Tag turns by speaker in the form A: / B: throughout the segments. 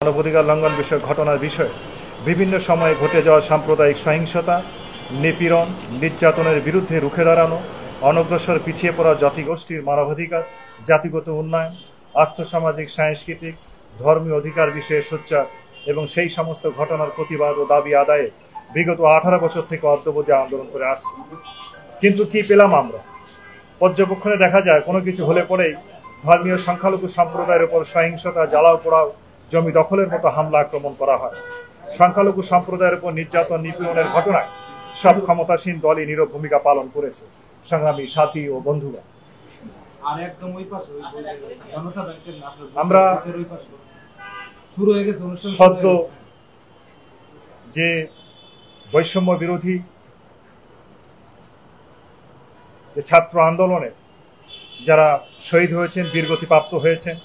A: মানবাধিকার লঙ্ঘন বিষয়ক ঘটনার বিষয়ে বিভিন্ন সময়ে ঘটে যাওয়া সাম্প্রদায়িক সহিংসতা, নিপীড়ন, নির্যাতনের বিরুদ্ধে রুখে দাঁড়ানো, অনগ্রসর পিছিয়ে পড়া জাতিগোষ্ঠীর মানবাধিকার, জাতিগত উন্নয়ন, আর্থসামাজিক, সাংস্কৃতিক, ধর্মীয় অধিকার বিষয়ে সোচ্চার এবং সেই সমস্ত ঘটনার প্রতিবাদ ও দাবি আদায়ে বিগত 18 বছর থেকে অদ্যাবধি আন্দোলন করে আসছে। কিন্তু কি পেলাম আমরা? পর্যবেক্ষণে দেখা যায় কোনো কিছু হলে পরেই ধর্মীয় সংখ্যালঘু সম্প্রদায়ের উপর সহিংসতা, জ্বালাও পোড়াও, জমি দখলের মতো হামলা আক্রমণ করা হয়। সংখ্যালঘু সম্প্রদায়ের উপর নির্যাতন, নিপীড়নের ঘটনায় সব ক্ষমতাসীন দলই নীরব ভূমিকা পালন করেছে। সংগ্রামী সাথী ও বন্ধুরা, আমরা সদ্য যে বৈষম্য বিরোধী যে ছাত্র আন্দোলনে যারা শহীদ হয়েছেন, বীরগতিপ্রাপ্ত হয়েছেন,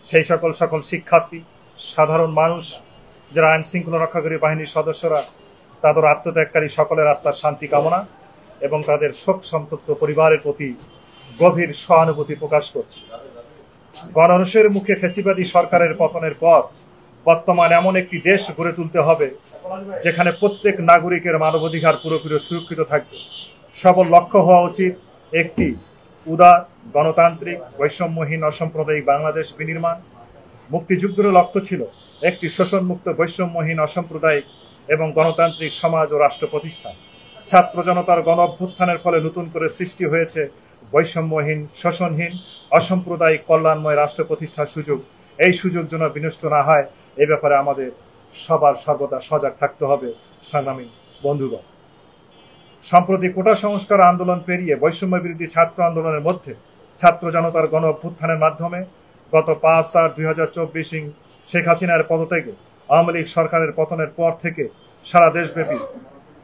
A: সেই সকল শিক্ষার্থী, সাধারণ মানুষ, যারা আইন শৃঙ্খলা রক্ষাকারী বাহিনীর সদস্যরা, তাদের আত্মত্যাগকারী সকলের আত্মার শান্তি কামনা এবং তাদের শোক সন্তপ্ত পরিবারের প্রতি গভীর সহানুভূতি প্রকাশ করছে। গণরোষের মুখে ফ্যাসিবাদী সরকারের পতনের পর বর্তমান এমন একটি দেশ গড়ে তুলতে হবে যেখানে প্রত্যেক নাগরিকের মানবাধিকার পুরোপুরি সুরক্ষিত থাকবে। সবল লক্ষ্য হওয়া উচিত একটি উদার, গণতান্ত্রিক, বৈষম্যহীন, অসাম্প্রদায়িক বাংলাদেশ বিনির্মাণ। মুক্তিযুদ্ধের লক্ষ্য ছিল একটি শোষণমুক্ত, বৈষম্যহীন, অসাম্প্রদায়িক এবং গণতান্ত্রিক সমাজ ও রাষ্ট্র প্রতিষ্ঠা। ছাত্র জনতার গণ অভ্যুত্থানের ফলে নতুন করে সৃষ্টি হয়েছে বৈষম্যহীন, শোষণহীন, অসাম্প্রদায়িক, কল্যাণময় রাষ্ট্র প্রতিষ্ঠার সুযোগ। এই সুযোগ যেন বিনষ্ট না হয়, এ ব্যাপারে আমাদের সবার সর্বদা সজাগ থাকতে হবে। সংগ্রামী বন্ধুগণ, সম্প্রতি কোটা সংস্কার আন্দোলন পেরিয়ে বৈষম্য বিরোধী ছাত্র আন্দোলনের মধ্যে ছাত্র জনতার গণ অভ্যুত্থানের মাধ্যমে গত 5/8/2024 শেখ হাসিনার পদত্যাগে আওয়ামী লীগ সরকারের পতনের পর থেকে সারা দেশব্যাপী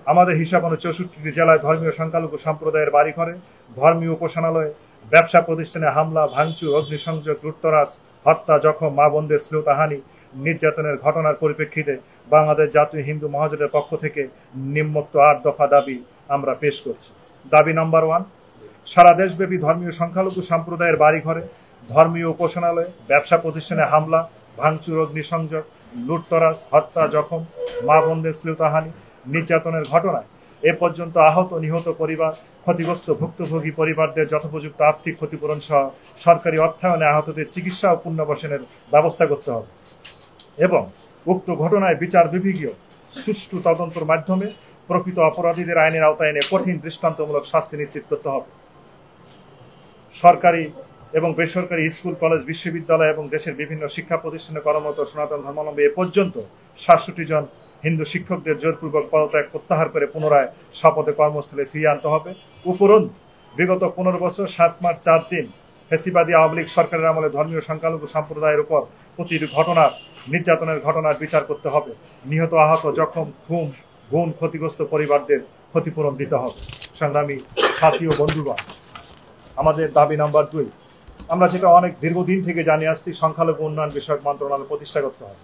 A: আমাদের হিসাব অনুযায়ী 64টি জেলায় ধর্মীয় সংখ্যালঘু সম্প্রদায়ের বাড়িঘরে, ধর্মীয় উপাসনালয়ে, ব্যবসা প্রতিষ্ঠানে হামলা, ভাঙচুর, অগ্নিসংযোগ, লুটতরাজ, হত্যা, জখম, মা বোনদের শ্লীলতাহানি, নির্যাতনের ঘটনার পরিপ্রেক্ষিতে বাংলাদেশ জাতীয় হিন্দু মহাজোটের পক্ষ থেকে নিম্নোক্ত 8 দফা দাবি আমরা পেশ করছি। দাবি নম্বর 1, সারা দেশব্যাপী ধর্মীয় সংখ্যালঘু সম্প্রদায়ের বাড়িঘরে, ধর্মীয় উপাসনালয়ে, ব্যবসা প্রতিষ্ঠানে হামলা, ভাঙচুর, অগ্নিসংযোগ, লুটতরাজ, হত্যা, জখম, মা বোনদের শ্লীলতাহানি, নির্যাতনের ঘটনায় এ পর্যন্ত আহত, নিহত পরিবার, ক্ষতিগ্রস্ত ভুক্তভোগী পরিবারদের যথোপযুক্ত আর্থিক ক্ষতিপূরণ সহ সরকারি অর্থায়নে আহতদের চিকিৎসা ও পুনর্বাসনের ব্যবস্থা করতে হবে এবং উক্ত ঘটনায় বিচার বিভাগীয় সুষ্ঠু তদন্তের মাধ্যমে প্রকৃত অপরাধীদের আইনের আওতায় এনে কঠিন দৃষ্টান্তমূলক শাস্তি নিশ্চিত করতে হবে। সরকারি এবং বেসরকারি স্কুল, কলেজ, বিশ্ববিদ্যালয় এবং দেশের বিভিন্ন শিক্ষা প্রতিষ্ঠানে কর্মরত সনাতন ধর্মাবলম্বী এ পর্যন্ত 67 জন হিন্দু শিক্ষকদের জোরপূর্বক পদত্যাগ প্রত্যাহার করে পুনরায় স্বপদে কর্মস্থলে ফিরিয়ে আনতে হবে। উপরন্তু বিগত 15 বছর 7 মাস 4 দিন ফ্যাসিবাদী আওয়ামী লীগ সরকারের আমলে ধর্মীয় সংখ্যালঘু সম্প্রদায়ের উপর প্রতিটি ঘটনার, নির্যাতনের ঘটনার বিচার করতে হবে। নিহত, আহত, জখম, খুন, গুণ ক্ষতিগ্রস্ত পরিবারদের ক্ষতিপূরণ দিতে হবে। সংগ্রামী সাথী ও বন্ধুগণ, আমাদের দাবি নাম্বার 2, আমরা যেটা অনেক দীর্ঘদিন থেকে জানিয়ে আসছি, সংখ্যালঘু উন্নয়ন বিষয়ক মন্ত্রণালয় প্রতিষ্ঠা করতে হবে।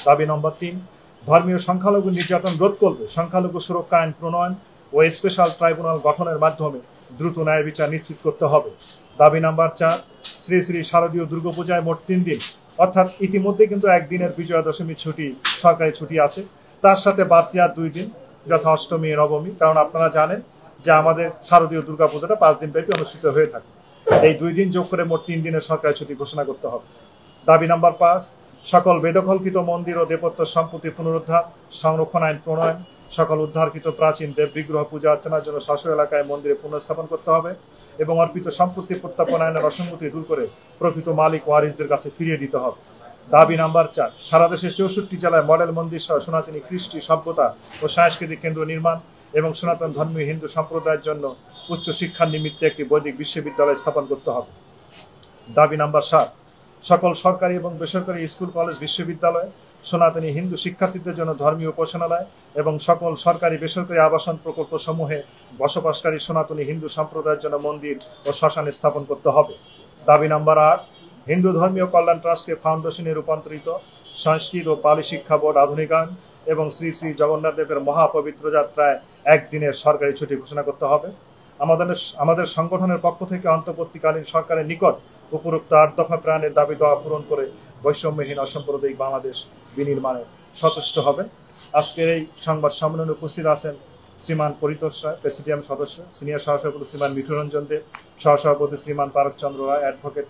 A: দাবি নম্বর 3, ধর্মীয় সংখ্যালঘু নির্যাতন রোধ করবে সংখ্যালঘু সুরক্ষা আইন প্রণয়ন ও স্পেশাল ট্রাইব্যুনাল গঠনের মাধ্যমে দ্রুত ন্যায় বিচার নিশ্চিত করতে হবে। দাবি নাম্বার 4, শ্রী শ্রী শারদীয় দুর্গাপূজায় মোট 3 দিন, অর্থাৎ ইতিমধ্যে কিন্তু একদিনের বিজয়া দশমী ছুটি, সরকারি ছুটি আছে, তার সাথে বাড়তি আর 2 দিন, যথা অষ্টমী, নবমী। কারণ আপনারা জানেন যে আমাদের শারদীয় দুর্গাপূজাটা 5 দিন ব্যাপী অনুষ্ঠিত হয়ে থাকে। এই 2 দিন যোগ করে মোট 3 দিনের সরকারি ছুটি ঘোষণা করতে হবে। দাবি নাম্বার 5, সকল বেদখলকৃত মন্দির ও দেবত্ব সম্পত্তি পুনরুদ্ধার, সংরক্ষণ আইন প্রণয়ন, সকল উদ্ধারকৃত প্রাচীন দেব বিগ্রহ পূজা অর্চনার জন্য স্ব এলাকায় মন্দিরে পুনঃস্থাপন করতে হবে এবং অর্পিত সম্পত্তি প্রত্যাপন আইনের অসঙ্গতি দূর করে প্রকৃত মালিক ওয়ারিসদের কাছে ফিরিয়ে দিতে হবে। দাবি নাম্বার 4, সারা দেশের 64 জেলায় মডেল মন্দির সহ সনাতনী কৃষ্টি, সভ্যতা ও সাংস্কৃতিক কেন্দ্র নির্মাণ এবং সনাতন ধর্মীয় হিন্দু সম্প্রদায়ের জন্য উচ্চ শিক্ষার নিমিত্তে একটি বৈদিক বিশ্ববিদ্যালয় স্থাপন করতে হবে। দাবি নাম্বার 7, সকল সরকারি এবং বেসরকারি স্কুল, কলেজ, বিশ্ববিদ্যালয়, সনাতনী হিন্দু শিক্ষার্থীদের জন্য ধর্মীয় উপাসনালয় এবং সকল সরকারি বেসরকারি আবাসন প্রকল্প সমূহে বসবাসকারী সনাতনী হিন্দু সম্প্রদায়ের জন্য মন্দির ও শ্মশান স্থাপন করতে হবে। দাবি নাম্বার 8, হিন্দু ধর্মীয় কল্যাণ ট্রাস্টকে ফাউন্ডেশনে রূপান্তরিত, সংস্কৃত ও পালি শিক্ষা বোর্ড আধুনিকায়ন এবং শ্রী শ্রী জগন্নাথ দেবের মহাপবিত্র যাত্রায় একদিনের সরকারি ছুটি ঘোষণা করতে হবে। আমাদের সংগঠনের পক্ষ থেকে অন্তর্বর্তীকালীন সরকারের নিকট উপরোক্ত 8 দফা প্রাণের দাবি দেওয়া পূরণ করে বৈষম্যহীন অসাম্প্রদায়িক বাংলাদেশ বিনির্মাণে সচেষ্ট হবেন। আজকের এই সংবাদ সম্মেলনে উপস্থিত আছেন শ্রীমান পরিতোষ রায়, প্রেসিডিয়াম সদস্য, সিনিয়র সহসভাপতি শ্রীমান মিঠুরঞ্জন দেব, সহসভাপতি শ্রীমান তারকচন্দ্র রায়, অ্যাডভোকেট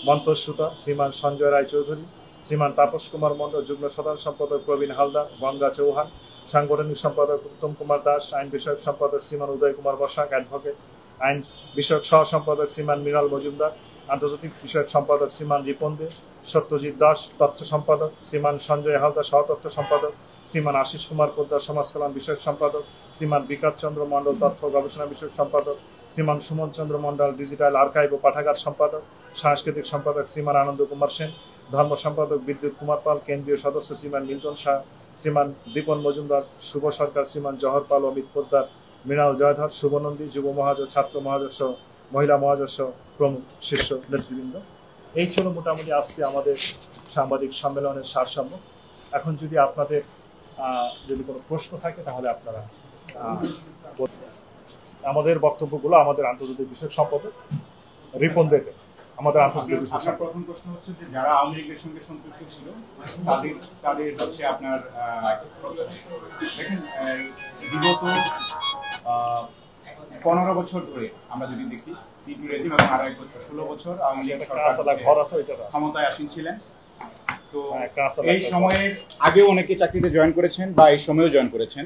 A: মন্তোষ সুতা, শ্রীমান সঞ্জয় রায় চৌধুরী, শ্রীমান তাপস কুমার মণ্ডল, যুগ্ম সাধারণ সম্পাদক প্রবীণ হালদার, গঙ্গা চৌহান, সাংগঠনিক সম্পাদক উত্তম কুমার দাস, আইন বিষয়ক সম্পাদক শ্রীমান উদয় কুমার বসাক, অ্যাডভোকেট আইন বিষয়ক সহ সম্পাদক শ্রীমান মৃণাল মজুমদার, আন্তর্জাতিক বিষয়ক সম্পাদক শ্রীমান রিপন দে, সত্যজিৎ দাস তথ্য সম্পাদক, শ্রীমান সঞ্জয় হালদার সহ তথ্য সম্পাদক, শ্রীমান আশিস কুমার পোদ্দার সমাজ কল্যাণ বিষয়ক সম্পাদক, শ্রীমান বিকাশ চন্দ্র মণ্ডল তথ্য গবেষণা বিষয়ক সম্পাদক, শ্রীমান সুমন চন্দ্র মণ্ডল ডিজিটাল আর্কাইভ ও পাঠাগার সম্পাদক, সাংস্কৃতিক সম্পাদক শ্রীমান আনন্দ কুমার সেন, ধর্ম সম্পাদক বিদ্যুৎ কুমার পাল, কেন্দ্রীয় সদস্য শ্রীমান মিল্টন শাহ, শ্রীমান দীপন মজুমদার, শুভ সরকার, শ্রীমান জহর পাল, অমিত পোদ্দার, মৃণাল জয়ধর, শুভনন্দী, যুব মহাজোট, ছাত্র মহাজোট সহ মহিলা মহাজোট সহ প্রমুখ শীর্ষ নেতৃবৃন্দ। এই ছিল মোটামুটি আজকে আমাদের সাংবাদিক সম্মেলনের সারসম্য। এখন যদি আপনাদের যদি কোনো প্রশ্ন থাকে তাহলে আপনারা আমাদের বক্তব্যগুলো আমাদের আন্তর্জাতিক বিষয়ক সম্পাদক রিপন দেতে আমাদের আন্তর্জাতিক বিষয়ক।
B: প্রথম প্রশ্ন হচ্ছে যে যারা আওয়ামী লীগের সঙ্গে সম্পৃক্ত ছিল তাদের হচ্ছে আপনার দেখেন বিগত 15 বছর ধরে আমরা যদি দেখি টিপি রেজিম এবং আরো 1 বছর 16 বছর আওয়ামী লীগ ক্ষমতায় আসীন ছিলেন। তো এই সময়ে আগেও অনেকে চাকরিতে জয়েন করেছেন বা এই সময়েও জয়েন করেছেন।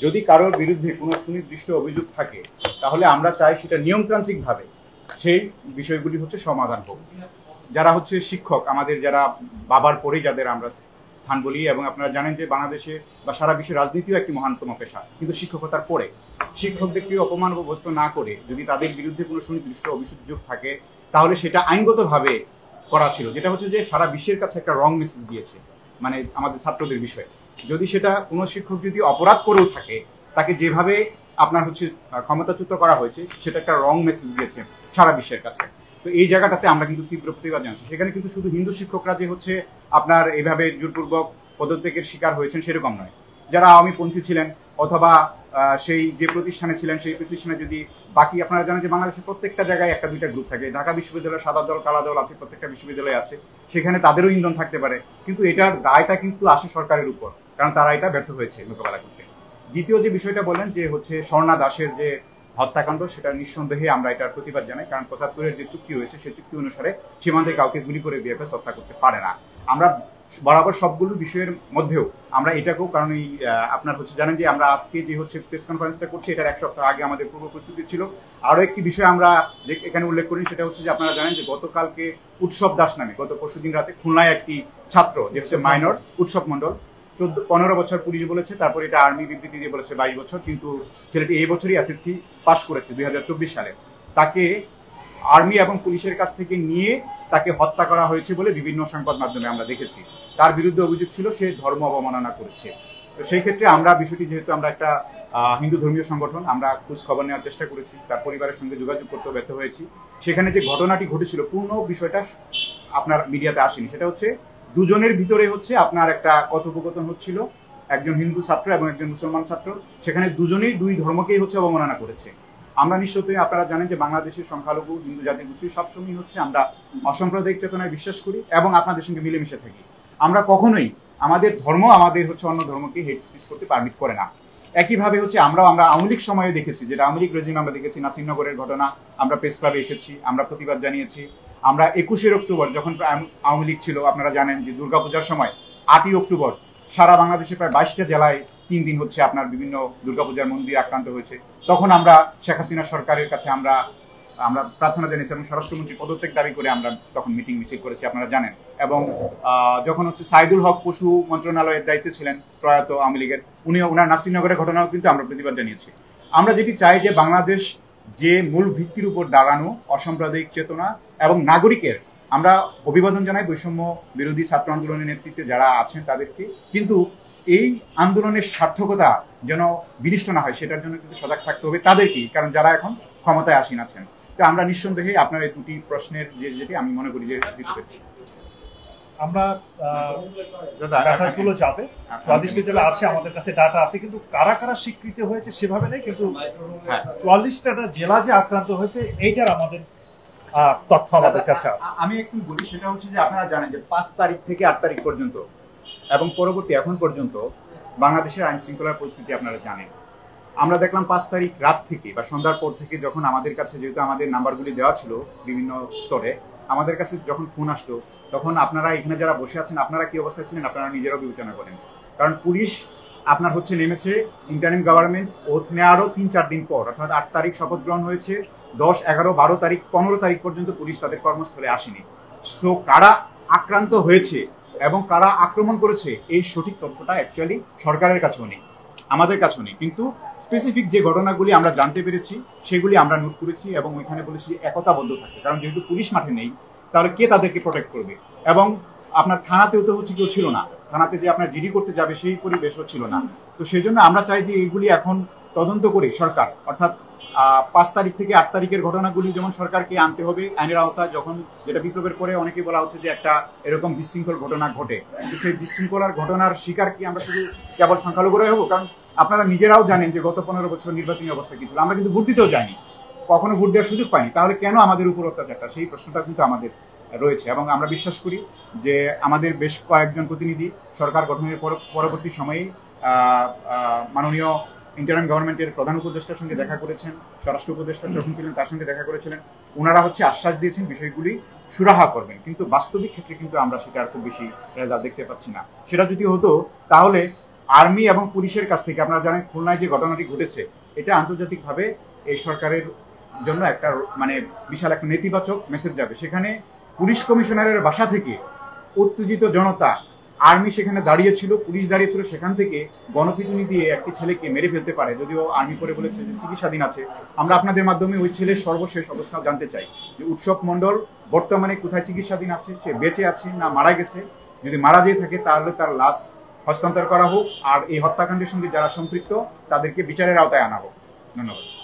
B: যদি কারোর বিরুদ্ধে কোনো সুনির্দিষ্ট অভিযোগ থাকে তাহলে আমরা চাই সেটা নিয়মতান্ত্রিকভাবে সেই বিষয়গুলি হচ্ছে সমাধান হোক। যারা হচ্ছে শিক্ষক, আমাদের যারা বাবার পরেই যাদের আমরা স্থান বলি, এবং আপনারা জানেন যে বাংলাদেশে বা সারা বিশ্বের রাজনীতিও একটি মহানতম পেশা, কিন্তু শিক্ষকতার পরে শিক্ষকদেরকে অপমানগ্রস্ত না করে যদি তাদের বিরুদ্ধে কোনো সুনির্দিষ্ট অভিযোগ থাকে তাহলে সেটা আইনগতভাবে করা ছিল, যেটা হচ্ছে যে সারা বিশ্বের কাছে একটা রং মেসেজ দিয়েছে মানে আমাদের ছাত্রদের বিষয়ে। যদি সেটা কোনো শিক্ষক যদি অপরাধ করেও থাকে তাকে যেভাবে আপনার হচ্ছে ক্ষমতাচ্যুত করা হয়েছে সেটা একটা রং মেসেজ দিয়েছে সারা বিশ্বের কাছে। তো এই জায়গাটাতে আমরা কিন্তু তীব্র প্রতিবাদ জানাচ্ছি। সেখানে কিন্তু শুধু হিন্দু শিক্ষকরা যে হচ্ছে আপনার এইভাবে জোরপূর্বক পদত্যাগের শিকার হয়েছেন সেরকম নয়, যারা আওয়ামীপন্থী ছিলেন অথবা সেই যে প্রতিষ্ঠানে ছিলেন সেই প্রতিষ্ঠানে যদি বাকি আপনারা জানেন যে বাংলাদেশের প্রত্যেকটা জায়গায় একটা দুইটা গ্রুপ থাকে, ঢাকা বিশ্ববিদ্যালয়ের সাদা দল কালা দল আছে, প্রত্যেকটা বিশ্ববিদ্যালয়ে আছে, সেখানে তাদেরও ইন্ধন থাকতে পারে, কিন্তু এটার দায়টা কিন্তু আসে সরকারের উপর, কারণ তারা এটা ব্যর্থ হয়েছে মোকাবেলা করতে। দ্বিতীয় যে বিষয়টা বলেন যে হচ্ছে স্বর্ণা দাসের যে হত্যাকাণ্ড, সেটা নিঃসন্দেহে আমরা এটার প্রতিবাদ জানাই, কারণ 75-এর যে চুক্তি হয়েছে সেই চুক্তি অনুসারে সীমান্তে কাউকে গুলি করে বিএফএস হত্যা করতে পারে না। আমরা বরাবর সবগুলো বিষয়ের মধ্যেও আমরা এটাকেও, কারণ এই আপনার হচ্ছে জানেন যে আমরা আজকে যে হচ্ছে প্রেস কনফারেন্সটা করছি এটার 1 সপ্তাহ আগে আমাদের পূর্ব প্রস্তুতি ছিল। আরও একটি বিষয় আমরা যে এখানে উল্লেখ করি সেটা হচ্ছে যে আপনারা জানেন যে গতকালকে উৎসব দাস নামে গত পরশুদিন রাতে খুলনায় একটি ছাত্র যে হচ্ছে মাইনর উৎসব মণ্ডল 15 বছর পুলিশ বলেছে, তারপর এটা আর্মি বিবৃতি দিয়ে বলেছে 22 বছর, কিন্তু ছেলেটি এই বছরই এসএসসি পাশ করেছে 2024 সালে। তাকে আর্মি এবং পুলিশের কাছ থেকে নিয়ে তাকে হত্যা করা হয়েছে বলে বিভিন্ন সংবাদ মাধ্যমে আমরা দেখেছি। তার বিরুদ্ধে অভিযোগ ছিল সে ধর্ম অবমাননা করেছে। তো সেই ক্ষেত্রে আমরা বিষয়টি, যেহেতু আমরা একটা হিন্দু ধর্মীয় সংগঠন, আমরা খোঁজ খবর নেওয়ার চেষ্টা করেছি, তার পরিবারের সঙ্গে যোগাযোগ করতে ব্যর্থ হয়েছি। সেখানে যে ঘটনাটি ঘটেছিল পূর্ণ বিষয়টা আপনার মিডিয়াতে আসেনি, সেটা হচ্ছে দুজনের ভিতরে হচ্ছে আপনার একটা কথোপকথন হচ্ছিল, একজন হিন্দু ছাত্র এবং একজন মুসলমান ছাত্র, সেখানে দুজনেই দুই ধর্মকেই হচ্ছে অবমাননা করেছে। আমরা নিশ্চয়ই আপনারা জানেন যে বাংলাদেশের সংখ্যালঘু হিন্দু জাতি গোষ্ঠী সবসময় হচ্ছে আমরা অসাম্প্রদায়িক চেতনায় বিশ্বাস করি এবং আপনাদের সঙ্গে মিলেমিশে থাকি। আমরা কখনোই আমাদের ধর্ম আমাদের হচ্ছে অন্য ধর্মকে হেট স্পিচ করতে পারমিট করে না। একইভাবে হচ্ছে আমরা আওয়ামী লীগ সময়ে দেখেছি, যেটা আওয়ামী লীগ রেজিম আমরা দেখেছি, নাসিরনগরের ঘটনা, আমরা প্রেস ক্লাবে এসেছি, আমরা প্রতিবাদ জানিয়েছি। আমরা 21 অক্টোবর যখন আওয়ামী লীগ ছিল, আপনারা জানেন যে দুর্গাপূজার সময় 8ই অক্টোবর সারা বাংলাদেশে প্রায় 22টা জেলায় 3 দিন হচ্ছে আপনার বিভিন্ন দুর্গাপূজার মন্দির আক্রান্ত হয়েছে। তখন আমরা শেখ হাসিনা সরকারের কাছে আমরা প্রার্থনা জানিয়েছি এবং স্বরাষ্ট্রমন্ত্রী পদত্যাগ দাবি করে আমরা তখন মিটিং মিছিল করেছি, আপনারা জানেন। এবং যখন হচ্ছে সাইদুল হক পশু মন্ত্রণালয়ের দায়িত্বে ছিলেন প্রয়াত আওয়ামী লীগের, ওনার নাসিরনগরের ঘটনাও কিন্তু আমরা প্রতিবাদ জানিয়েছি। আমরা যেটি চাই যে বাংলাদেশ যে মূল ভিত্তির উপর দাঁড়ানো অসাম্প্রদায়িক চেতনা এবং নাগরিকের, আমরা অভিবাদন জানাই বৈষম্য বিরোধী ছাত্র আন্দোলনের নেতৃত্বে যারা আছেন তাদেরকে, কিন্তু এই আন্দোলনের সার্থকতা যেন বিনষ্ট না হয় সেটার জন্য কিন্তু সজাগ থাকতে হবে তাদেরকেই, কারণ যারা এখন ক্ষমতায় আসীন আছেন। তো আমরা নিঃসন্দেহে আপনার এই দুটি প্রশ্নের যেটি আমি মনে করি যে দিতে পেরেছি।
A: আমরা মেসেজগুলো যাবে 44 জেলা আছে, আমাদের কাছে ডাটা আছে, কিন্তু কারা কারা স্বীকৃতি হয়েছে সেভাবে নেই, কিন্তু 44টা জেলা যে আক্রান্ত হয়েছে এইটার আমাদের তথ্য আমাদের কাছে আছে।
B: আমি একটু বলি, সেটা হচ্ছে যে আপনারা জানেন যে 5 তারিখ থেকে 8 তারিখ পর্যন্ত এবং পরবর্তী এখন পর্যন্ত বাংলাদেশের আইন শৃঙ্খলার পরিস্থিতি আপনারা জানেন। আমরা দেখলাম 5 তারিখ রাত থেকে বা সন্ধ্যার পর থেকে যখন আমাদের কাছে, যেহেতু আমাদের নাম্বারগুলি দেওয়া ছিল বিভিন্ন স্তরে, আমাদের কাছে যখন ফোন আসতো তখন আপনারা এখানে যারা বসে আছেন আপনারা কি অবস্থায় ছিলেন আপনারা নিজেরাও বিবেচনা করেন। কারণ পুলিশ আপনার হচ্ছে নেমেছে ইন্টারিম গভর্নমেন্ট ওথ নেওয়ারও 3-4 দিন পর, অর্থাৎ 8 তারিখ শপথ গ্রহণ হয়েছে, 10, 11, 12 তারিখ, 15 তারিখ পর্যন্ত পুলিশ তাদের কর্মস্থলে আসেনি। সো কারা আক্রান্ত হয়েছে এবং কারা আক্রমণ করেছে এই সঠিক তথ্যটা অ্যাকচুয়ালি সরকারের কাছেও নেই, আমাদের কাছেও নেই। কিন্তু স্পেসিফিক যে ঘটনাগুলি আমরা জানতে পেরেছি সেগুলি আমরা নোট করেছি এবং ওইখানে বলেছি একতাবদ্ধ থাকে। কারণ যেহেতু পুলিশ মাঠে নেই তাহলে কে তাদেরকে প্রোটেক্ট করবে? এবং আপনার থানাতেও তো হচ্ছে কেউ ছিল না, থানাতে যে আপনার জিডি করতে যাবে সেই পরিবেশও ছিল না। তো সেই জন্য আমরা চাই যে এইগুলি এখন তদন্ত করে সরকার, অর্থাৎ 5 তারিখ থেকে 8 তারিখের ঘটনাগুলি যেমন সরকারকে আনতে হবে আইনের আওতায়। যখন যেটা বিপ্লবের পরে অনেকে বলা হচ্ছে যে একটা এরকম বিশৃঙ্খল ঘটনা ঘটে, কিন্তু সেই বিশৃঙ্খলার ঘটনার শিকার কি আমরা শুধু কেবল সংখ্যালঘুরাই হবো? কারণ আপনারা নিজেরাও জানেন যে গত 15 বছর নির্বাচনী অবস্থা কি ছিল, আমরা কিন্তু ভোট দিতেও যাইনি, কখনো ভোট দেওয়ার সুযোগ পাইনি। তাহলে কেন আমাদের উপর অত্যাচারটা, সেই প্রশ্নটা কিন্তু আমাদের রয়েছে। এবং আমরা বিশ্বাস করি যে আমাদের বেশ কয়েকজন প্রতিনিধি সরকার গঠনের পরবর্তী সময়ে মাননীয় ইন্টারিম গভর্নমেন্টের প্রধান উপদেষ্টার সঙ্গে দেখা করেছেন, স্বরাষ্ট্র উপদেষ্টা যখন ছিলেন তার সঙ্গে দেখা করেছিলেন। ওনারা হচ্ছে আশ্বাস দিয়েছেন বিষয়গুলি সুরাহা করবেন, কিন্তু বাস্তবিক ক্ষেত্রে কিন্তু আমরা সেটা আর খুব বেশি রেজাল্ট দেখতে পাচ্ছি না। সেটা যদি হতো তাহলে আর্মি এবং পুলিশের কাছ থেকে, আপনারা জানেন খুলনায় যে ঘটনাটি ঘটেছে এটা আন্তর্জাতিকভাবে এই সরকারের জন্য একটা মানে বিশাল একটা নেতিবাচক মেসেজ যাবে। সেখানে পুলিশ কমিশনারের বাসা থেকে উত্তেজিত জনতা, আর্মি সেখানে দাঁড়িয়েছিল, পুলিশ দাঁড়িয়েছিল, সেখান থেকে গণপিটুনি দিয়ে একটি ছেলেকে মেরে ফেলতে পারে। যদিও আর্মি করে বলেছে যে চিকিৎসাধীন আছে। আমরা আপনাদের মাধ্যমে ওই ছেলের সর্বশেষ অবস্থা জানতে চাই যে উৎসব মণ্ডল বর্তমানে কোথায় চিকিৎসাধীন আছে, সে বেঁচে আছে না মারা গেছে। যদি মারা যেয়ে থাকে তাহলে তার লাশ হস্তান্তর করা হোক, আর এই হত্যাকাণ্ডের সঙ্গে যারা সম্পৃক্ত তাদেরকে বিচারের আওতায় আনা হোক। ধন্যবাদ।